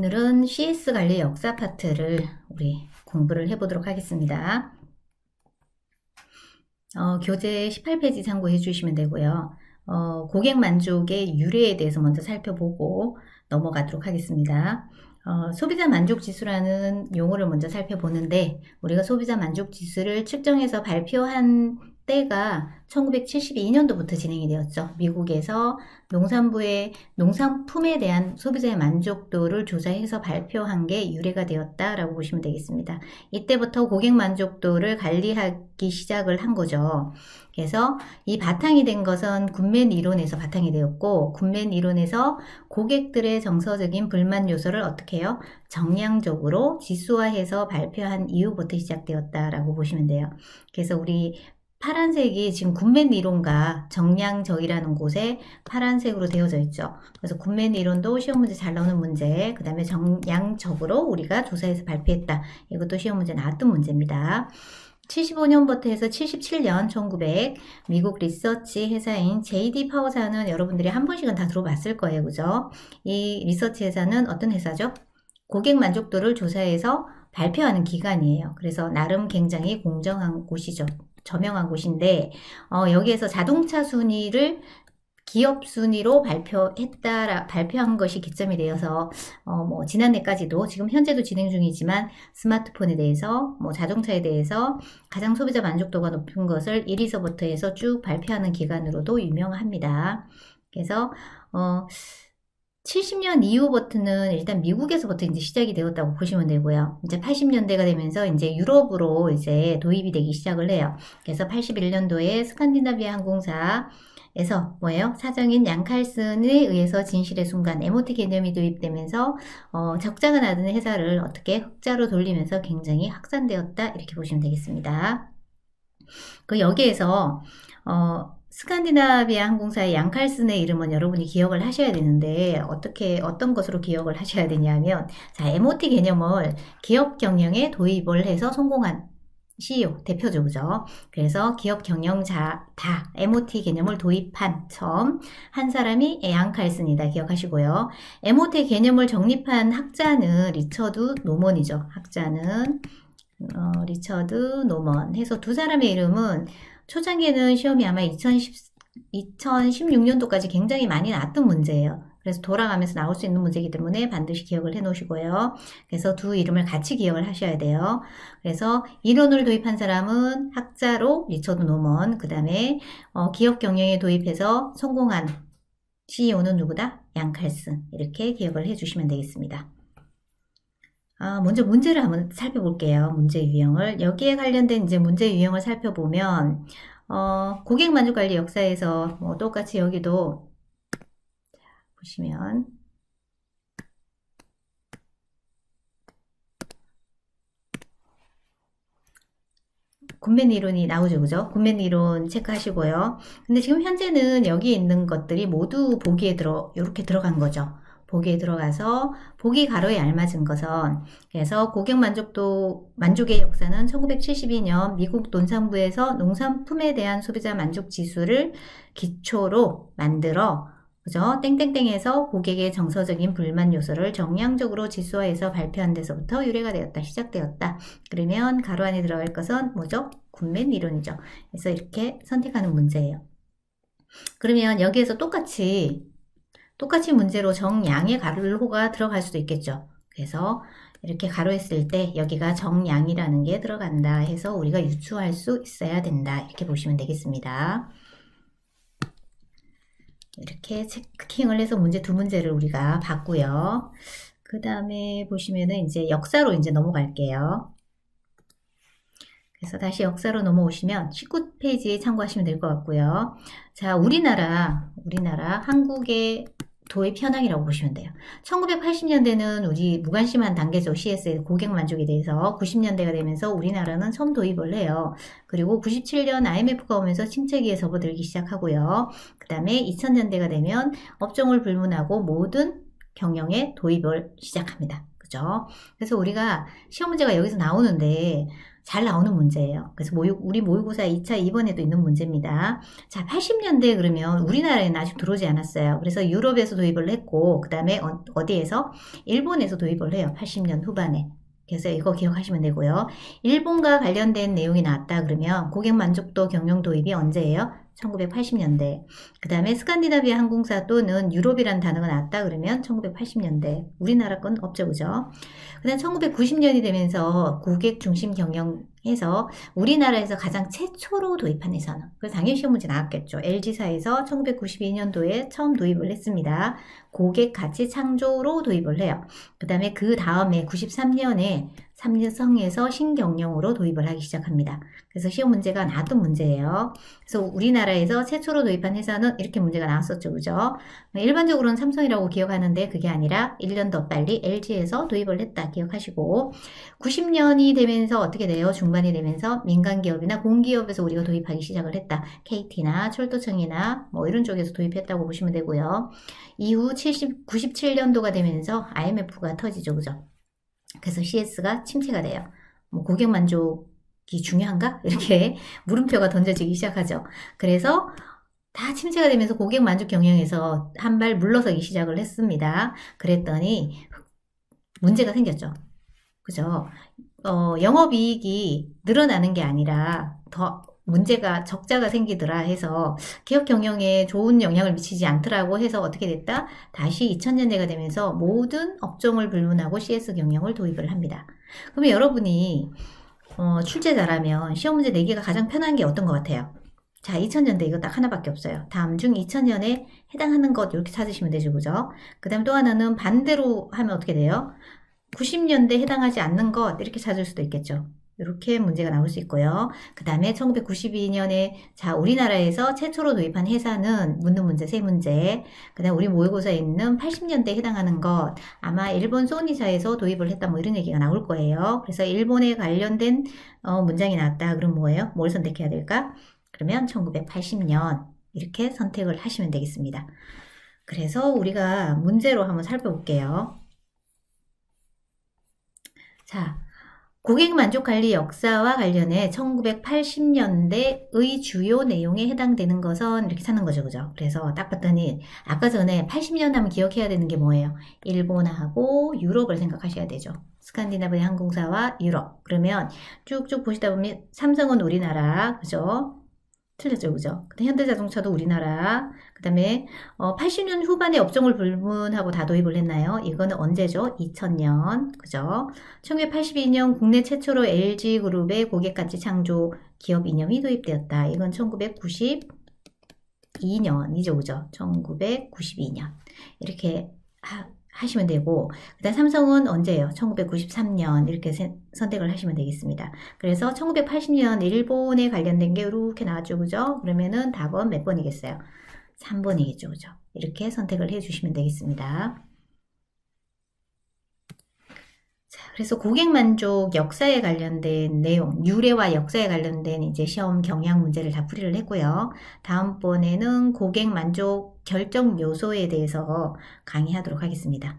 오늘은 CS 관리 역사 파트를 우리 공부를 해보도록 하겠습니다. 교재 18페이지 참고해 주시면 되고요. 고객 만족의 유래에 대해서 먼저 살펴보고 넘어가도록 하겠습니다. 소비자 만족 지수라는 용어를 먼저 살펴보는데, 우리가 소비자 만족 지수를 측정해서 발표한 때가 1972년도부터 진행이 되었죠. 미국에서 농산품에 대한 소비자의 만족도를 조사해서 발표한 게 유래가 되었다라고 보시면 되겠습니다. 이때부터 고객 만족도를 관리하기 시작을 한 거죠. 그래서 이 바탕이 된 것은 굿맨 이론에서 바탕이 되었고, 굿맨 이론에서 고객들의 정서적인 불만 요소를 어떻게 해요? 정량적으로 지수화해서 발표한 이후부터 시작되었다라고 보시면 돼요. 그래서 우리 파란색이 지금 굿맨 이론과 정량적이라는 곳에 파란색으로 되어져 있죠. 그래서 굿맨 이론도 시험 문제 잘 나오는 문제, 그 다음에 정량적으로 우리가 조사해서 발표했다. 이것도 시험 문제 나왔던 문제입니다. 75년부터 해서 77년 1900 미국 리서치 회사인 JD 파워사는 여러분들이 한 번씩은 다 들어봤을 거예요. 그죠? 이 리서치 회사는 어떤 회사죠? 고객 만족도를 조사해서 발표하는 기관이에요. 그래서 나름 굉장히 공정한 곳이죠. 저명한 곳인데, 여기에서 자동차 순위를 기업 순위로 발표한 것이 기점이 되어서, 지난해까지도, 지금 현재도 진행 중이지만, 스마트폰에 대해서, 자동차에 대해서 가장 소비자 만족도가 높은 것을 1위서부터 해서 쭉 발표하는 기관으로도 유명합니다. 그래서, 70년 이후부터는 일단 미국에서부터 이제 시작이 되었다고 보시면 되고요. 이제 80년대가 되면서 이제 유럽으로 이제 도입이 되기 시작을 해요. 그래서 81년도에 스칸디나비아 항공사에서 뭐예요? 사장인 양 칼슨에 의해서 진실의 순간 MOT 개념이 도입되면서 적자가 나는 회사를 어떻게 흑자로 돌리면서 굉장히 확산되었다 이렇게 보시면 되겠습니다. 여기에서 스칸디나비아 항공사의 양 칼슨의 이름은 여러분이 기억을 하셔야 되는데, 어떤 것으로 기억을 하셔야 되냐면, 자, MOT 개념을 기업 경영에 도입을 해서 성공한 CEO, 대표죠, 그죠? 그래서 기업 경영자 다 MOT 개념을 도입한 처음 한 사람이 양 칼슨이다 기억하시고요. MOT 개념을 정립한 학자는 리처드 노먼이죠. 학자는 리처드 노먼 해서 두 사람의 이름은 초창기에는 시험이 아마 2016년도까지 굉장히 많이 나왔던 문제예요. 그래서 돌아가면서 나올 수 있는 문제이기 때문에 반드시 기억을 해 놓으시고요. 그래서 두 이름을 같이 기억을 하셔야 돼요. 그래서 이론을 도입한 사람은 학자로 리처드 노먼, 그 다음에 기업 경영에 도입해서 성공한 CEO는 누구다? 양 칼슨. 이렇게 기억을 해 주시면 되겠습니다. 먼저 문제를 한번 살펴볼게요. 문제 유형을. 여기에 관련된 이제 문제 유형을 살펴보면, 고객 만족 관리 역사에서 똑같이 여기도 보시면, 굿맨 이론이 나오죠. 그죠? 굿맨 이론 체크하시고요. 근데 지금 현재는 여기 있는 것들이 모두 보기에 이렇게 들어간 거죠. 보기에 들어가서 보기 가로에 알맞은 것은, 그래서 고객 만족의 역사는 1972년 미국 농산부에서 농산품에 대한 소비자 만족 지수를 기초로 만들어, 그죠? 땡땡땡에서 고객의 정서적인 불만 요소를 정량적으로 지수화해서 발표한 데서부터 유래가 되었다, 시작되었다. 그러면 가로 안에 들어갈 것은 뭐죠? 굿맨 이론이죠. 그래서 이렇게 선택하는 문제예요. 그러면 여기에서 똑같이 문제로 정양의 가로가 들어갈 수도 있겠죠. 그래서 이렇게 가로했을 때 여기가 정양이라는 게 들어간다 해서 우리가 유추할 수 있어야 된다. 이렇게 보시면 되겠습니다. 이렇게 체킹을 해서 두 문제를 우리가 봤고요. 그 다음에 보시면은 이제 역사로 이제 넘어갈게요. 그래서 다시 역사로 넘어오시면 19페이지에 참고하시면 될 것 같고요. 자, 우리나라 한국의 도입 현황이라고 보시면 돼요. 1980년대는 우리 무관심한 단계죠. CS의 고객 만족에 대해서. 90년대가 되면서 우리나라는 처음 도입을 해요. 그리고 97년 IMF가 오면서 침체기에 접어들기 시작하고요. 그 다음에 2000년대가 되면 업종을 불문하고 모든 경영에 도입을 시작합니다. 그죠? 그래서 우리가 시험 문제가 여기서 나오는데, 잘 나오는 문제예요. 그래서 우리 모의고사 2차 2번에도 있는 문제입니다. 자, 80년대 그러면 우리나라에는 아직 들어오지 않았어요. 그래서 유럽에서 도입을 했고, 그 다음에 어디에서? 일본에서 도입을 해요. 80년 후반에. 그래서 이거 기억하시면 되고요. 일본과 관련된 내용이 나왔다 그러면 고객 만족도 경영 도입이 언제예요? 1980년대. 그 다음에 스칸디나비아 항공사 또는 유럽이라는 단어가 나왔다 그러면 1980년대. 우리나라 건 없죠, 그죠? 그 다음 1990년이 되면서 고객 중심 경영해서 우리나라에서 가장 최초로 도입한 회사는, 그래서 당연히 시험 문제 나왔겠죠. LG사에서 1992년도에 처음 도입을 했습니다. 고객 가치 창조로 도입을 해요. 그 다음에 그 다음에 93년에 삼성에서 신경영으로 도입을 하기 시작합니다. 그래서 시험 문제가 나왔던 문제예요. 그래서 우리나라에서 최초로 도입한 회사는 이렇게 문제가 나왔었죠. 그죠? 일반적으로는 삼성이라고 기억하는데 그게 아니라 1년 더 빨리 LG에서 도입을 했다 기억하시고, 90년이 되면서 어떻게 돼요? 중반이 되면서 민간기업이나 공기업에서 우리가 도입하기 시작을 했다. KT나 철도청이나 뭐 이런 쪽에서 도입했다고 보시면 되고요. 이후 97년도가 되면서 IMF가 터지죠. 그죠? 그래서 CS가 침체가 돼요. 뭐 고객 만족이 중요한가? 이렇게 물음표가 던져지기 시작하죠. 그래서 다 침체가 되면서 고객 만족 경영에서 한 발 물러서기 시작을 했습니다. 그랬더니 문제가 생겼죠. 그죠? 영업이익이 늘어나는 게 아니라 더 문제가 적자가 생기더라 해서 기업 경영에 좋은 영향을 미치지 않더라고 해서 어떻게 됐다? 다시 2000년대가 되면서 모든 업종을 불문하고 CS 경영을 도입을 합니다. 그러면 여러분이 출제 잘하면 시험 문제 내기가 가장 편한 게 어떤 것 같아요? 자, 2000년대 이거 딱 하나밖에 없어요. 다음 중 2000년에 해당하는 것 이렇게 찾으시면 되죠. 그죠? 그 다음 또 하나는 반대로 하면 어떻게 돼요? 90년대 해당하지 않는 것 이렇게 찾을 수도 있겠죠. 이렇게 문제가 나올 수 있고요. 그 다음에 1992년에 자 우리나라에서 최초로 도입한 회사는 묻는 문제 세 문제. 그 다음에 우리 모의고사에 있는 80년대에 해당하는 것 아마 일본 소니사에서 도입을 했다 뭐 이런 얘기가 나올 거예요. 그래서 일본에 관련된 문장이 나왔다. 그럼 뭐예요? 뭘 선택해야 될까? 그러면 1980년 이렇게 선택을 하시면 되겠습니다. 그래서 우리가 문제로 한번 살펴볼게요. 자, 고객 만족 관리 역사와 관련해 1980년대의 주요 내용에 해당되는 것은 이렇게 찾는 거죠. 그죠? 그래서 딱 봤더니 아까 전에 80년 하면 기억해야 되는 게 뭐예요? 일본하고 유럽을 생각하셔야 되죠. 스칸디나비아 항공사와 유럽. 그러면 쭉쭉 보시다 보면 삼성은 우리나라, 그죠? 틀렸죠, 그죠? 현대자동차도 우리나라. 그 다음에 80년 후반에 업종을 불문하고 다 도입을 했나요? 이거는 언제죠? 2000년, 그죠? 1982년 국내 최초로 LG그룹의 고객가치 창조 기업 이념이 도입되었다. 이건 1992년이죠, 그죠? 1992년 이렇게 하시면 되고, 그다음 삼성은 언제예요? 1993년 이렇게 선택을 하시면 되겠습니다. 그래서 1980년 일본에 관련된 게 이렇게 나왔죠, 그죠? 그러면은 답은 몇 번이겠어요? 3번이겠죠, 그죠? 이렇게 선택을 해주시면 되겠습니다. 자, 그래서 고객 만족 역사에 관련된 내용, 유래와 역사에 관련된 이제 시험 경향 문제를 다 풀이를 했고요. 다음번에는 고객 만족 결정 요소에 대해서 강의하도록 하겠습니다.